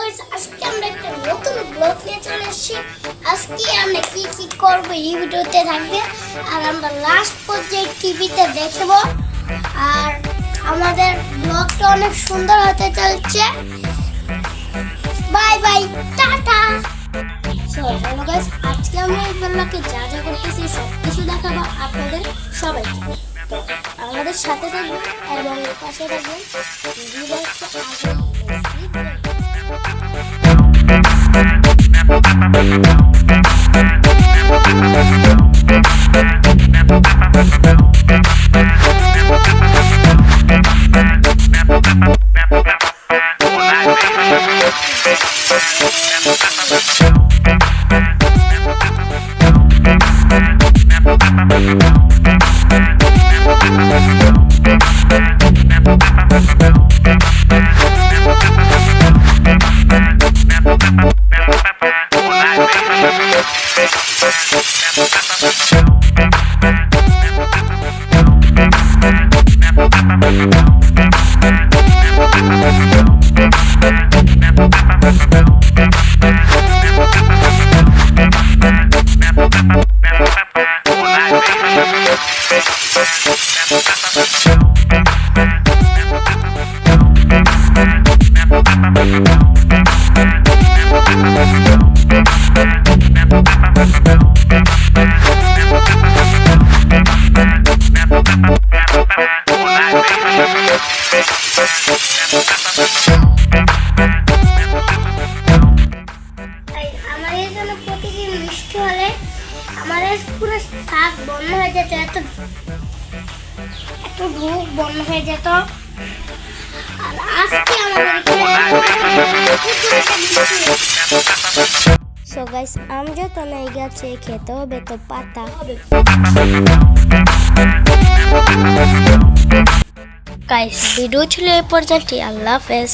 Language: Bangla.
গাইস, আজকে আমরা একটা নতুন ব্লগ নিয়ে চলে এসেছি। আজকে আমরা কি কি করব এই ভিডিওতে থাকবে, আর আমরা লাস্ট পর্যন্ত টিভিতে দেখব। আর আমাদের ব্লগটা অনেক সুন্দর হতে চলছে। Bye bye, tata. So hello guys, আজকে আমরা এই ব্লগে যা যা করতেছি সব কিছু দেখাবো আপনাদের সবাইকে। তো আমাদের সাথে থাকবেন এবং পাশে থাকবেন। আমাদের জন্য প্রতিদিন মিষ্টি হলে আমাদের পুরো শাক বন্ধ হয়ে যেত, এত ভুক বন্ধ হয়ে যেত। আর আজকে আমাদের সো গাইস, আম যত নাই গাছে খেতে হবে তো পাতা হবে। গাইস, ভিডিও ছিল এই পর্যন্ত। আল্লাহ হাফেজ।